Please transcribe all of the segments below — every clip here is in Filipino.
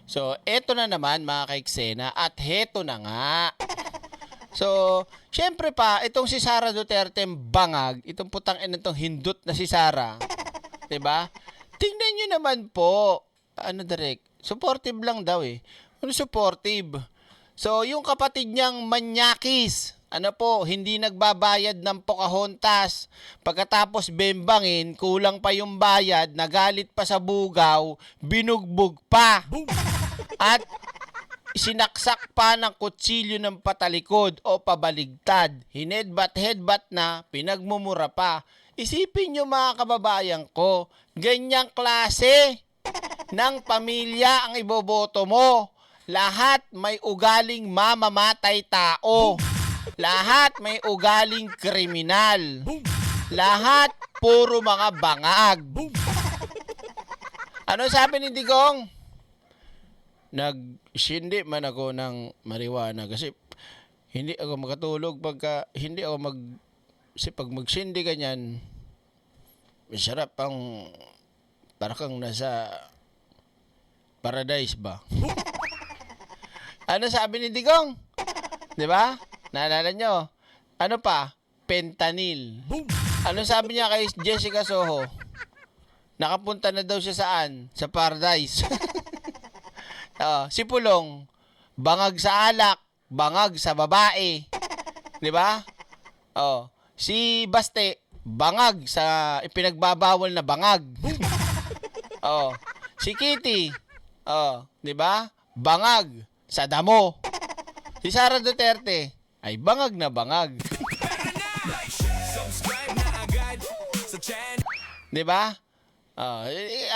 So, eto na naman mga kaiksena at heto na nga. So, syempre pa, itong si Sara Duterte bangag, itong putang ina itong hindot na si Sara, 'di ba? Tingnan niyo naman po, ano direct, supportive lang daw eh. Ano supportive? So, yung kapatid niyang manyakis, ano po, hindi nagbabayad ng Pocahontas. Pagkatapos bembangin, kulang pa yung bayad, nagalit pa sa bugaw, binugbog pa. At sinaksak pa ng kutsilyo ng patalikod o pabaligtad. Hinedbat-hedbat na, pinagmumura pa. Isipin nyo mga kababayan ko, ganyang klase ng pamilya ang iboboto mo. Lahat may ugaling mamamatay tao. Lahat may ugaling kriminal. Lahat puro mga bangag. Ano sabi ni Digong? Nagsindi man ako ng marijuana kasi hindi ako makatulog pagka hindi ako pag magsindi ganyan masarap ang para kang nasa paradise ba. Ano sabi ni Digong? 'Di ba? Naalala nyo? Ano pa? Fentanyl. Ano sabi niya kay Jessica Soho? Nakapunta na daw siya saan? Sa paradise. Si Pulong, bangag sa alak, bangag sa babae. 'Di ba? Si Baste, bangag sa ipinagbabawal na bangag. Si Kitty, 'di ba? Bangag sa damo. Si Sara Duterte ay bangag na bangag. 'Di ba?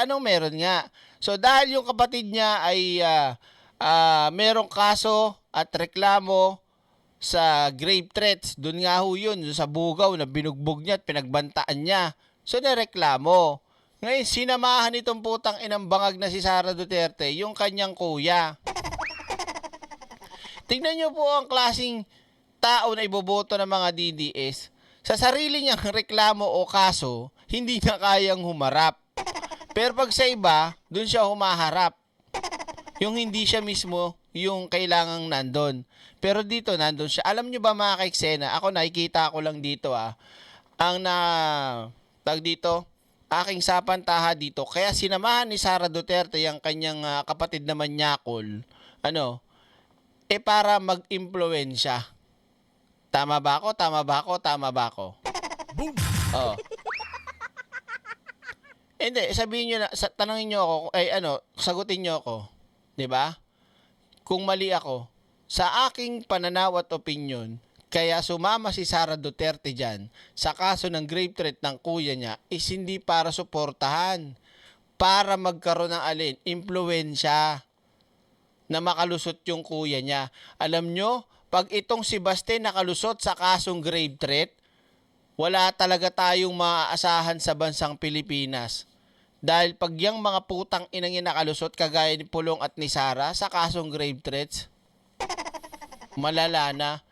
Anong meron nga? So dahil yung kapatid niya ay merong kaso at reklamo sa grave threats, doon nga ho yun, sa bugaw na binugbog niya at pinagbantaan niya. So nareklamo. Ngayon, sinamahan itong putang inang bangag na si Sara Duterte, yung kanyang kuya. Tingnan niyo po ang klaseng tao na iboboto ng mga DDS. Sa sarili niyang reklamo o kaso, hindi na kayang humarap. Pero pag sa iba, dun siya humaharap. Yung hindi siya mismo yung kailangang nandun. Pero dito, nandun siya. Alam nyo ba mga kaiksena, ako nakikita ko lang dito ang aking sapantaha dito. Kaya sinamahan ni Sara Duterte yung kanyang kapatid na manyakol, para mag-impluwensya. Tama ba ako? Tama ba ako? Tama ba ako? Boom! Hindi, sabihin nyo na, tanongin nyo ako, sagutin nyo ako. 'Di ba? Kung mali ako, sa aking pananaw at opinion, kaya sumama si Sara Duterte dyan sa kaso ng grave threat ng kuya niya is hindi para suportahan, para magkaroon ng impluwensya na makalusot yung kuya niya. Alam nyo, pag itong si Baste nakalusot sa kasong grave threat, wala talaga tayong maaasahan sa bansang Pilipinas. Dahil pag yung mga putang inang nakalusot kagaya ni Pulong at ni Sara sa kasong grave threats, malala na.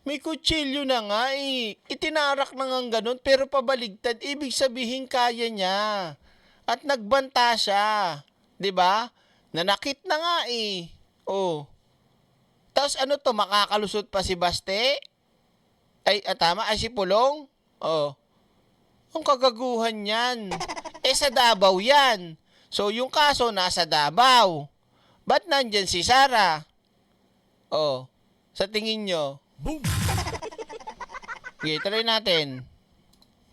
May kutsilyo na nga eh. Itinarak na nga ganun pero pabaligtad. Ibig sabihin kaya niya. At nagbanta siya. 'Di ba? Nanakit na nga eh. Tapos makakalusot pa si Baste? Tama, si Pulong? Ang kagaguhan yan. Sa Davao yan. So, yung kaso nasa Davao. Ba't nandyan si Sara? Sa tingin nyo? Boom! Okay, tuloy natin.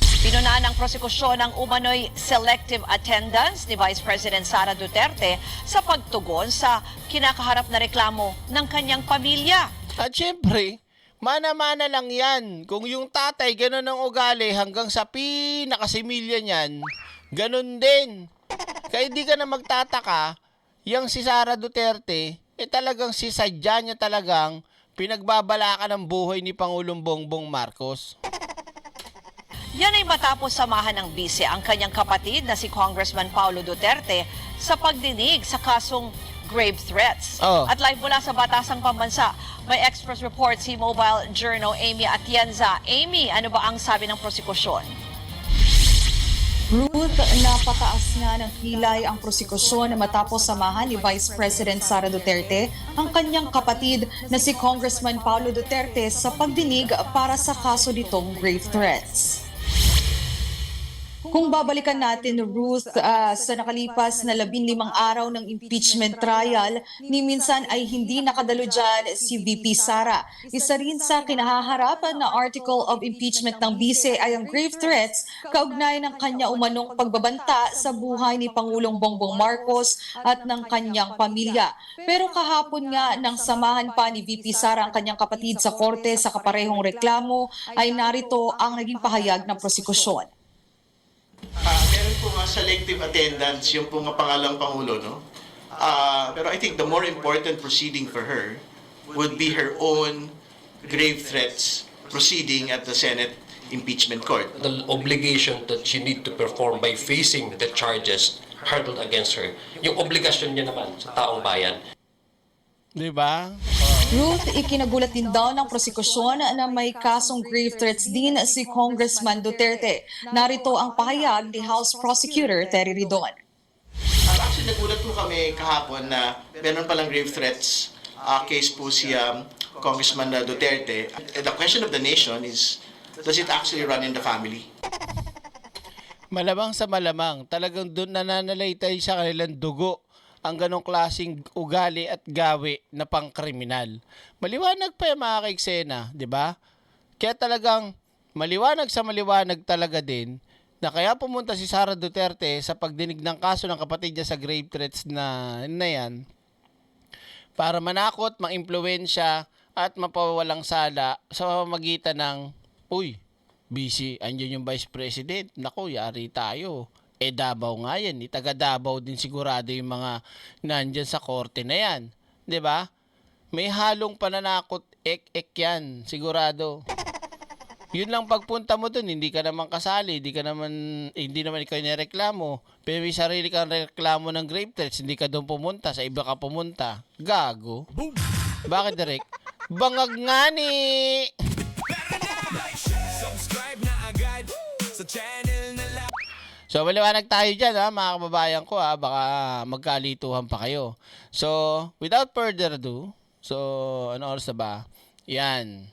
Pinunaan ng prosekusyon ang umano'y selective attendance ni Vice President Sara Duterte sa pagtugon sa kinakaharap na reklamo ng kanyang pamilya. At syempre, mana-mana lang yan. Kung yung tatay ganun ang ugali hanggang sa pinakasimilya niyan, ganun din. Kaya di ka na magtataka, yung si Sara Duterte, talagang sisadya niya talagang pinagbabalakan ng buhay ni Pangulong Bongbong Marcos. Yan ay matapos samahan ng bise ang kanyang kapatid na si Congressman Paulo Duterte sa pagdinig sa kasong grave threats. At live mula sa Batasang Pambansa, may Express Report si Mobile Journal Amy Atienza. Amy, ano ba ang sabi ng prosekusyon? Ruth, napataas nga ng kilay ang prosekusyon matapos samahan ni Vice President Sara Duterte ang kanyang kapatid na si Congressman Paulo Duterte sa pagdinig para sa kaso nitong grave threats. Kung babalikan natin, Ruth, sa nakalipas na 15 araw ng impeachment trial, ni minsan ay hindi nakadalo dyan si VP Sara. Isa rin sa kinahaharapan na article of impeachment ng BICE ay ang grave threats kaugnay ng kanya umanong pagbabanta sa buhay ni Pangulong Bongbong Marcos at ng kanyang pamilya. Pero kahapon nga nang samahan pa ni VP Sara ang kanyang kapatid sa korte sa kaparehong reklamo, ay narito ang naging pahayag ng prosekusyon. Meron po nga selective attendance yung po nga pangalang Pangulo, no? Pero I think the more important proceeding for her would be her own grave threats proceeding at the Senate Impeachment Court. The obligation that she need to perform by facing the charges hurled against her. Yung obligasyon niya naman sa taong bayan. Di ba? Ruth, ikinagulat din daw ng prosekusyon na may kasong grave threats din si Congressman Duterte. Narito ang pahayag ni House Prosecutor Terry Ridon. Actually, nagulat po kami kahapon na meron palang grave threats case po si Congressman Duterte. The question of the nation is, does it actually run in the family? Malamang sa malamang, talagang doon nananalaytay sa kanilang dugo ang ganong klaseng ugali at gawi na pangkriminal. Maliwanag pa yung mga kaiksena, di ba? Kaya talagang maliwanag sa maliwanag talaga din na kaya pumunta si Sara Duterte sa pagdinig ng kaso ng kapatid niya sa grave threats na yan para manakot, mang-impluwensya at mapawalang sala sa pamamagitan ng, uy, busy, andyan yung Vice President, naku, yari tayo. Davao nga yan, taga Davao din sigurado yung mga nandyan sa korte na yan. 'Di ba? May halong pananakot, ek yan, sigurado. Yun lang pagpunta mo dun, hindi ka naman kasali, hindi naman ikaw nireklamo. Pero may sarili kang reklamo ng grave threats, hindi ka doon pumunta, sa iba ka pumunta. Gago. Bakit, Derek? Bangag nga ni! Subscribe na agad sa channel na So, maliwanag tayo dyan, mga kababayan ko, baka magkalituhan pa kayo. So, without further ado, so, ano oras na ba? Yan.